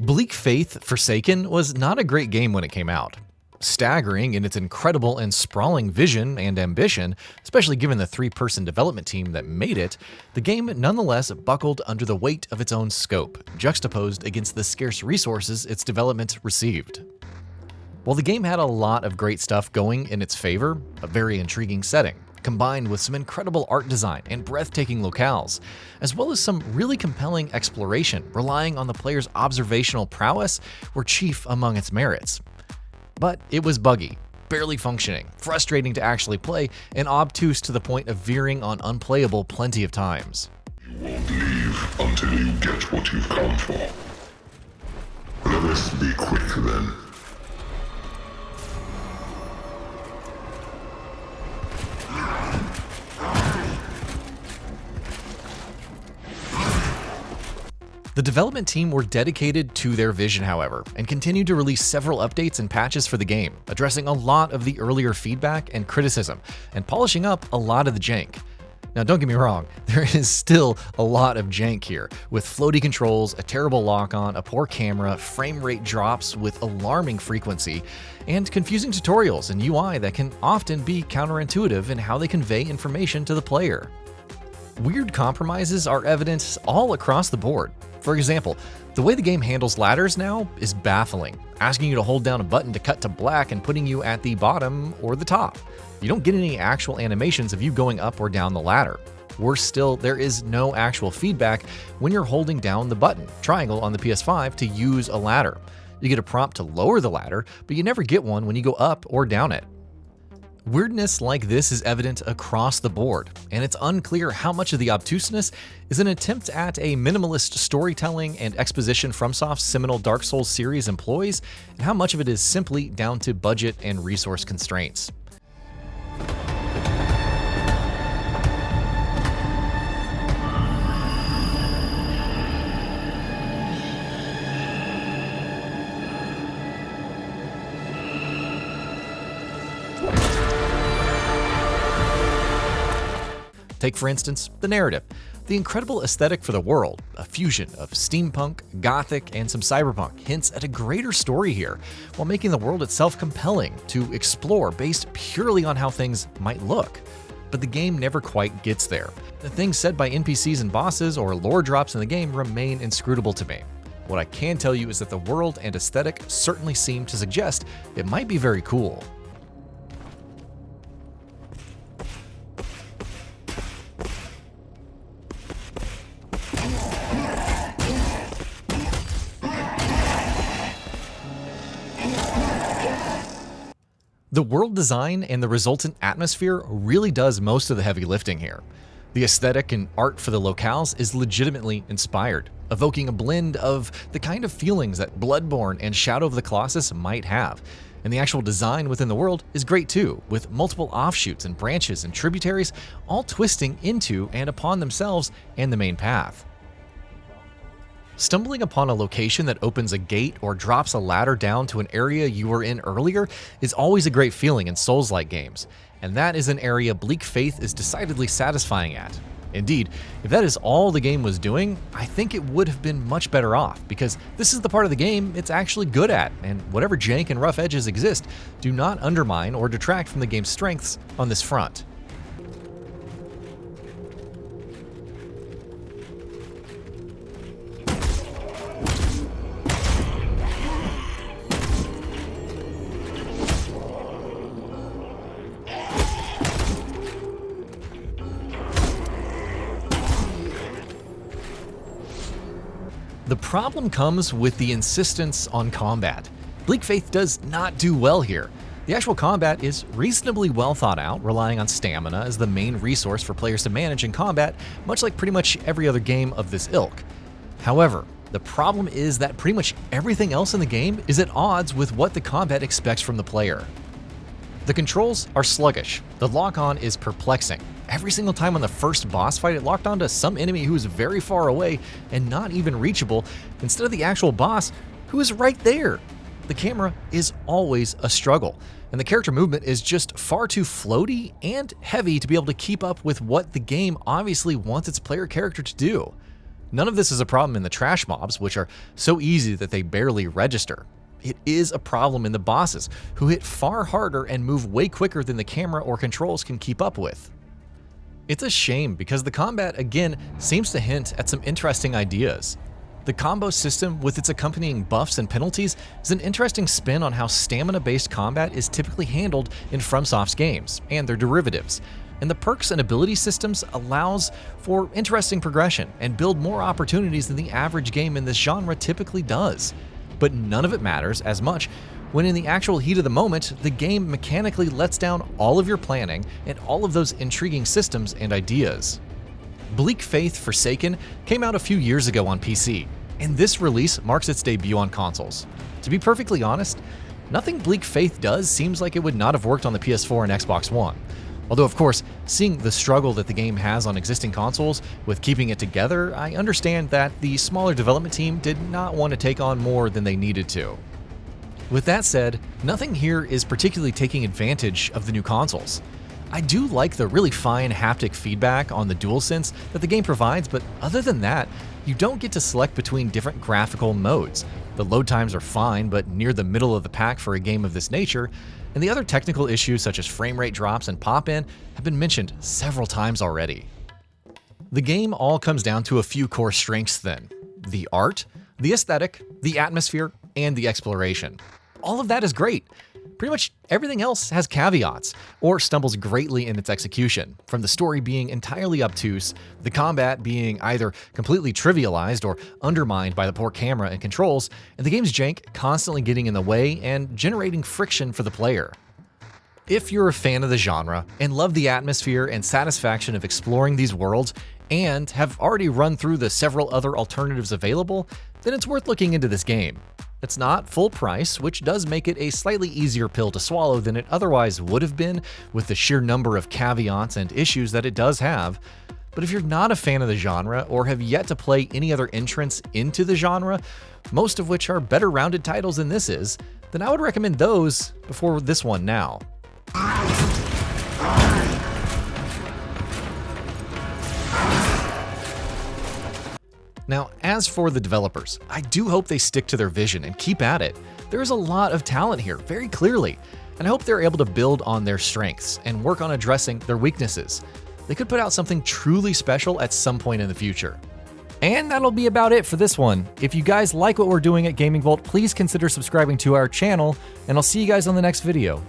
Bleak Faith Forsaken was not a great game when it came out. Staggering in its incredible and sprawling vision and ambition, especially given the three-person development team that made it, the game nonetheless buckled under the weight of its own scope, juxtaposed against the scarce resources its development received. While the game had a lot of great stuff going in its favor, a very intriguing setting, combined with some incredible art design and breathtaking locales, as well as some really compelling exploration relying on the player's observational prowess, were chief among its merits. But it was buggy, barely functioning, frustrating to actually play, and obtuse to the point of veering on unplayable plenty of times. You won't leave until you get what you've come for. Let us be quick then. The development team were dedicated to their vision, however, and continued to release several updates and patches for the game, addressing a lot of the earlier feedback and criticism, and polishing up a lot of the jank. Now don't get me wrong, there is still a lot of jank here, with floaty controls, a terrible lock-on, a poor camera, frame rate drops with alarming frequency, and confusing tutorials and UI that can often be counterintuitive in how they convey information to the player. Weird compromises are evident all across the board. For example, the way the game handles ladders now is baffling, asking you to hold down a button to cut to black and putting you at the bottom or the top. You don't get any actual animations of you going up or down the ladder. Worse still, there is no actual feedback when you're holding down the button, triangle on the PS5, to use a ladder. You get a prompt to lower the ladder, but you never get one when you go up or down it. Weirdness like this is evident across the board, and it's unclear how much of the obtuseness is an attempt at a minimalist storytelling and exposition FromSoft's seminal Dark Souls series employs, and how much of it is simply down to budget and resource constraints. Take, for instance, the narrative. The incredible aesthetic for the world, a fusion of steampunk, gothic, and some cyberpunk, hints at a greater story here, while making the world itself compelling to explore based purely on how things might look. But the game never quite gets there. The things said by NPCs and bosses or lore drops in the game remain inscrutable to me. What I can tell you is that the world and aesthetic certainly seem to suggest it might be very cool. The world design and the resultant atmosphere really does most of the heavy lifting here. The aesthetic and art for the locales is legitimately inspired, evoking a blend of the kind of feelings that Bloodborne and Shadow of the Colossus might have. And the actual design within the world is great too, with multiple offshoots and branches and tributaries all twisting into and upon themselves and the main path. Stumbling upon a location that opens a gate or drops a ladder down to an area you were in earlier is always a great feeling in Souls-like games, and that is an area Bleak Faith is decidedly satisfying at. Indeed, if that is all the game was doing, I think it would have been much better off, because this is the part of the game it's actually good at, and whatever jank and rough edges exist do not undermine or detract from the game's strengths on this front. The problem comes with the insistence on combat. Bleak Faith does not do well here. The actual combat is reasonably well thought out, relying on stamina as the main resource for players to manage in combat, much like pretty much every other game of this ilk. However, the problem is that pretty much everything else in the game is at odds with what the combat expects from the player. The controls are sluggish, the lock-on is perplexing. Every single time on the first boss fight, it locked onto some enemy who is very far away and not even reachable, instead of the actual boss, who is right there. The camera is always a struggle, and the character movement is just far too floaty and heavy to be able to keep up with what the game obviously wants its player character to do. None of this is a problem in the trash mobs, which are so easy that they barely register. It is a problem in the bosses, who hit far harder and move way quicker than the camera or controls can keep up with. It's a shame because the combat, again, seems to hint at some interesting ideas. The combo system, with its accompanying buffs and penalties, is an interesting spin on how stamina-based combat is typically handled in FromSoft's games, and their derivatives. And the perks and ability systems allows for interesting progression and build more opportunities than the average game in this genre typically does. But none of it matters as much when in the actual heat of the moment, the game mechanically lets down all of your planning and all of those intriguing systems and ideas. Bleak Faith Forsaken came out a few years ago on PC, and this release marks its debut on consoles. To be perfectly honest, nothing Bleak Faith does seems like it would not have worked on the PS4 and Xbox One. Although, of course, seeing the struggle that the game has on existing consoles with keeping it together, I understand that the smaller development team did not want to take on more than they needed to. With that said, nothing here is particularly taking advantage of the new consoles. I do like the really fine haptic feedback on the DualSense that the game provides, but other than that, you don't get to select between different graphical modes. The load times are fine, but near the middle of the pack for a game of this nature, and the other technical issues such as frame rate drops and pop-in have been mentioned several times already. The game all comes down to a few core strengths then: the art, the aesthetic, the atmosphere, and the exploration. All of that is great. Pretty much everything else has caveats, or stumbles greatly in its execution, from the story being entirely obtuse, the combat being either completely trivialized or undermined by the poor camera and controls, and the game's jank constantly getting in the way and generating friction for the player. If you're a fan of the genre and love the atmosphere and satisfaction of exploring these worlds, and have already run through the several other alternatives available, then it's worth looking into this game. It's not full price, which does make it a slightly easier pill to swallow than it otherwise would have been with the sheer number of caveats and issues that it does have. But if you're not a fan of the genre or have yet to play any other entrants into the genre, most of which are better rounded titles than this is, then I would recommend those before this one now. Now, as for the developers, I do hope they stick to their vision and keep at it. There is a lot of talent here, very clearly, and I hope they're able to build on their strengths and work on addressing their weaknesses. They could put out something truly special at some point in the future. And that'll be about it for this one. If you guys like what we're doing at GamingBolt, please consider subscribing to our channel, and I'll see you guys on the next video.